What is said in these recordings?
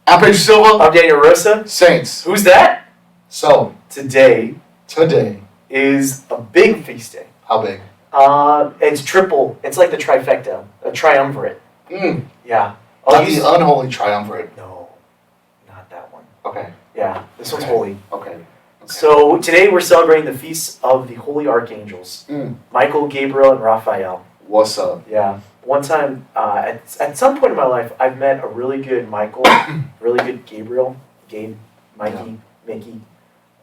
I'm Pedro Silva. I'm Daniel Rosa. Saints. Who's that? So, Today today, is a big feast day. how big? It's triple. It's like the trifecta, a triumvirate. Yeah. Not the unholy triumvirate. No, not that one. Okay. Yeah, this one's holy. Okay. So today we're celebrating the feasts of the holy archangels, Michael, Gabriel, and Raphael. What's up? Yeah. One time, at some point in my life, I've met a really good Michael, really good Gabriel, Mikey, Mickey,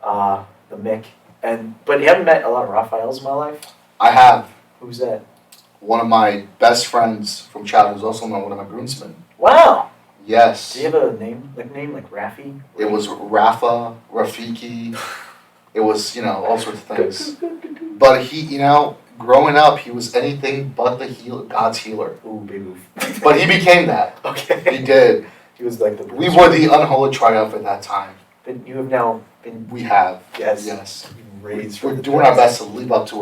the Mick, but you haven't met a lot of Raphaels in my life. I have. Who's that? One of my best friends from childhood is also one of my groomsmen. Wow. Yes. Do you have a nickname like Rafi? It was Rafa, Rafiki. It was, all sorts of things. But he, growing up, he was anything but God's healer. Ooh, big oof. But he became that. Okay. He did. He was like the. We were the unholy triumph at that time. But you have now been. We have. Yes. Raised. We're doing our best to live up to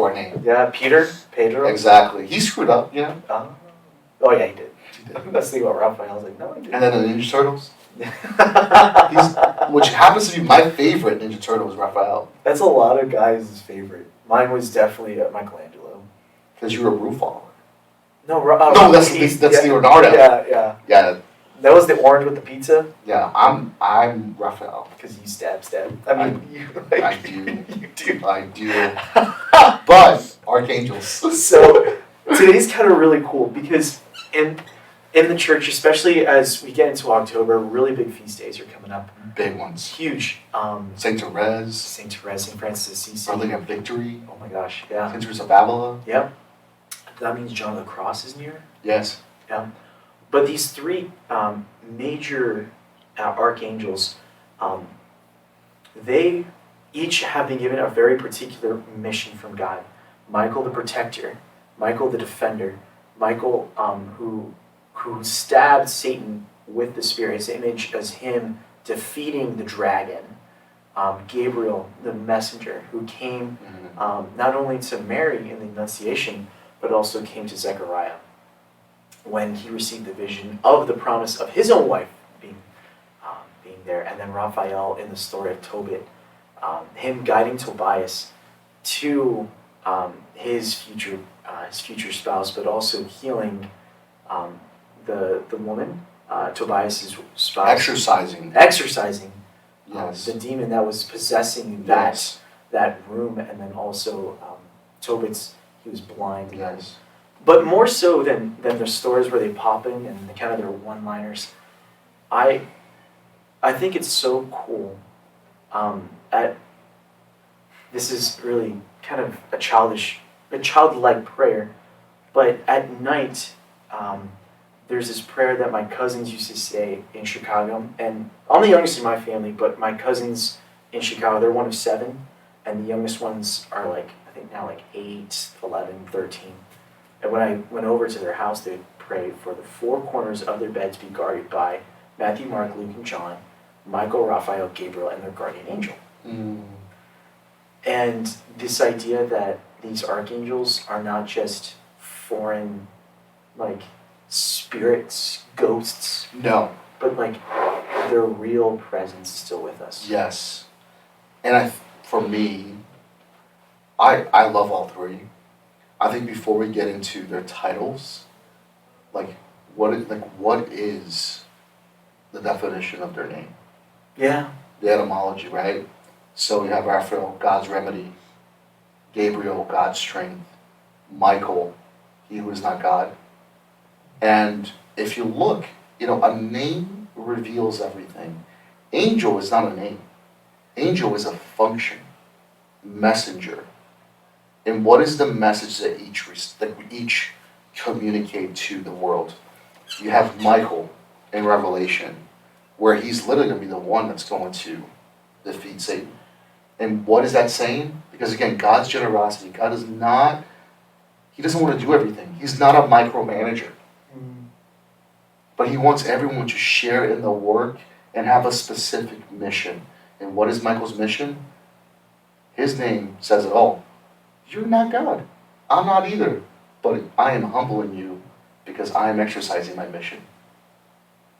our name. Yeah, Pedro. Exactly. He screwed up, Oh yeah, he did. That's the thing about Raphael. I was like, no, he didn't. And then the Ninja Turtles. Which happens to be my favorite Ninja Turtle is Raphael. That's a lot of guys' favorite. Mine was definitely Michelangelo. Because you were a roof follower. No, that's Leonardo. Yeah. Yeah. That was the orange with the pizza. Yeah, I'm Raphael. Because you stab. I mean, I do. You do. I do. But Archangels. So today's kind of really cool because in the church, especially as we get into October, really big feast days are coming up. Big ones. Huge. Saint Therese. Saint Francis Assisi. Building of Victory. Oh my gosh, yeah. Saint Therese of Avila. Yep. That means John of the Cross is near. Yes. Yeah. But these three major archangels, they each have been given a very particular mission from God. Michael the protector, Michael the defender, Michael who stabbed Satan with the spear. His image as him defeating the dragon. Gabriel the messenger who came not only to Mary in the Annunciation, but also came to Zechariah when he received the vision of the promise of his own wife being there. And then Raphael in the story of Tobit, him guiding Tobias to his future spouse, but also healing the woman, Tobias's spouse. Exorcising Yes. the demon that was possessing Yes. that room, and then also Tobit's, he was blind. Yes. But more so than the stories where they pop in and kind of their one-liners, I think it's so cool. This is really kind of a childlike prayer, but at night, there's this prayer that my cousins used to say in Chicago, and I'm the youngest in my family, but my cousins in Chicago, they're one of 7, and the youngest ones are I think now 8, 11, 13. And when I went over to their house, they would pray for the 4 corners of their beds be guarded by Matthew, Mark, Luke, and John, Michael, Raphael, Gabriel, and their guardian angel. And this idea that these archangels are not just foreign, spirits, ghosts. No. But their real presence is still with us. Yes. And for me, I love all 3. I think before we get into their titles, what is the definition of their name? Yeah. The etymology, right? So we have Raphael, God's remedy; Gabriel, God's strength; Michael, he who is not God. And if you look, a name reveals everything. Angel is not a name. Angel is a function, messenger. And what is the message that each communicate to the world? You have Michael in Revelation, where he's literally going to be the one that's going to defeat Satan. And what is that saying? Because again, God's generosity. God is not, he doesn't want to do everything. He's not a micromanager. But he wants everyone to share in the work and have a specific mission. And what is Michael's mission? His name says it all. You're not God. I'm not either. But I am humbling you because I am exercising my mission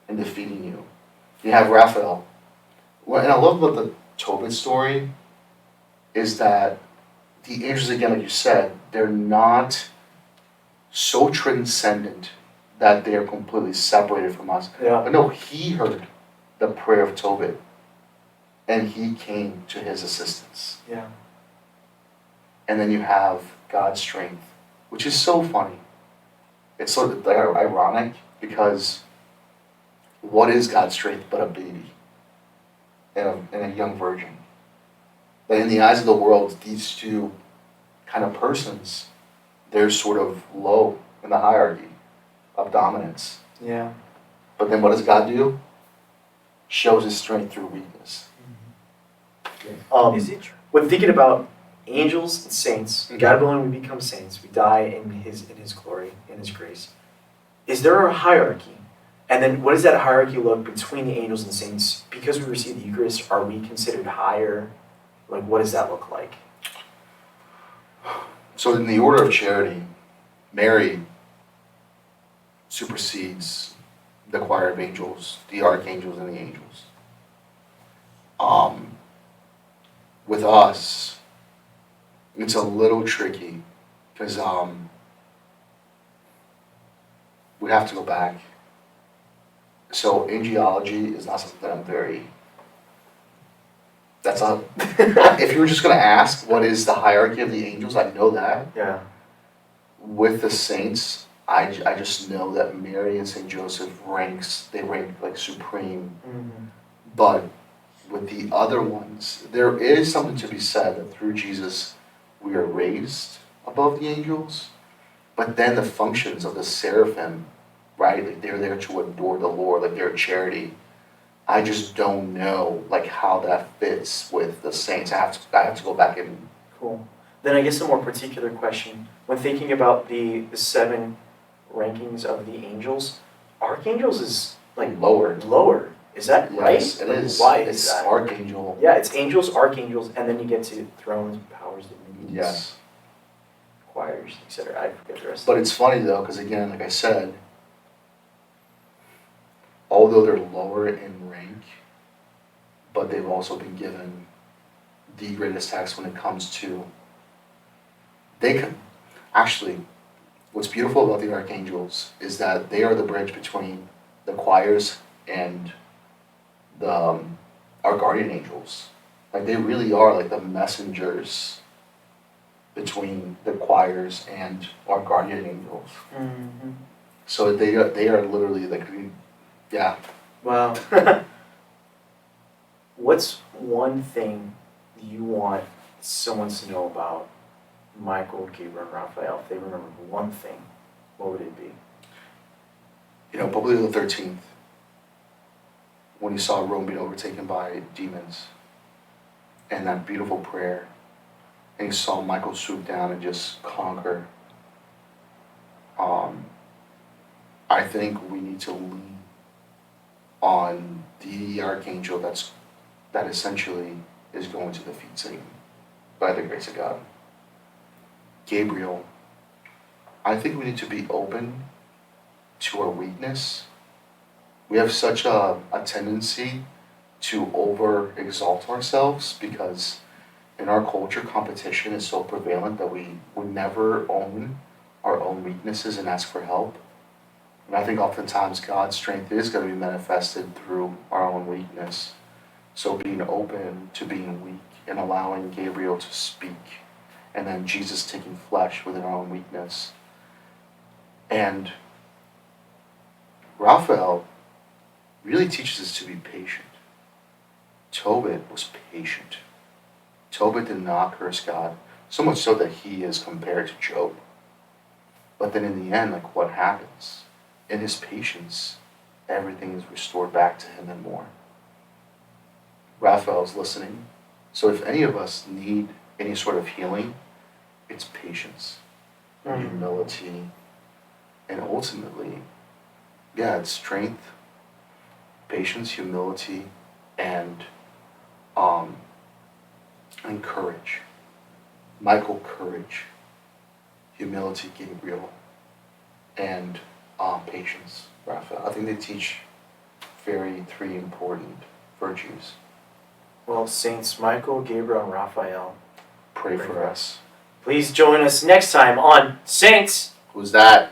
and defeating you. You have Raphael. What and I love about the Tobit story is that the angels, again, like you said, they're not so transcendent that they are completely separated from us. Yeah. But no, he heard the prayer of Tobit, and he came to his assistance. Yeah. And then you have God's strength, which is so funny. It's sort of like ironic because what is God's strength but a baby and a young virgin? But in the eyes of the world, these two kind of persons, they're sort of low in the hierarchy of dominance. Yeah. But then what does God do? Shows his strength through weakness. Is it true? When thinking about angels and saints, God willing, we become saints. We die in His glory, in His grace. Is there a hierarchy? And then, what does that hierarchy look between the angels and saints? Because we receive the Eucharist, are we considered higher? Like, what does that look like? So in the order of charity, Mary supersedes the choir of angels, the archangels, and the angels. With us, it's a little tricky because we have to go back. So angelology is not something that I'm very. That's not. If you were just going to ask what is the hierarchy of the angels, I know that. Yeah. With the saints, I just know that Mary and Saint Joseph they rank like supreme. Mm-hmm. But with the other ones, there is something to be said that through Jesus we are raised above the angels. But then the functions of the seraphim, right? Like they're there to adore the Lord, like they're charity. I just don't know like how that fits with the saints. I have to go back and. Cool. Then I guess a more particular question. When thinking about the 7 rankings of the angels, archangels is like Lower. Lower. Is that right? Yes, it Like, is. Why It's is that? archangel. Yeah, it's angels, archangels, and then you get to thrones, powers, dominions, Yes. choirs, etc. I forget the rest. But it's funny though, because again, like I said, although they're lower in rank, but they've also been given the greatest task when it comes to. They can actually. What's beautiful about the archangels is that they are the bridge between the choirs and the our guardian angels. Like they really are like the messengers between the choirs and our guardian angels. Mm-hmm. So they are literally like, yeah. Wow. What's one thing you want someone to know about Michael, Gabriel, and Raphael? If they remember one thing, what would it be? Probably the 13th, when he saw Rome being overtaken by demons, and that beautiful prayer, and he saw Michael swoop down and just conquer. I think we need to lean on the archangel that essentially is going to defeat Satan by the grace of God. Gabriel, I think we need to be open to our weakness. We have such a tendency to over exalt ourselves because in our culture competition is so prevalent that we would never own our own weaknesses and ask for help. And I think oftentimes God's strength is going to be manifested through our own weakness. So being open to being weak and allowing Gabriel to speak, and then Jesus taking flesh within our own weakness. And Raphael really teaches us to be patient. Tobit was patient. Tobit did not curse God, so much so that he is compared to Job. But then in the end, like what happens? In his patience, everything is restored back to him and more. Raphael's listening. So if any of us need any sort of healing, it's patience and humility, and ultimately, it's strength, patience, humility, and courage. Michael, courage, humility, Gabriel, and patience, Raphael. I think they teach very three important virtues. Well, Saints Michael, Gabriel, and Raphael, Pray for us. please join us next time on Saints. Who's that?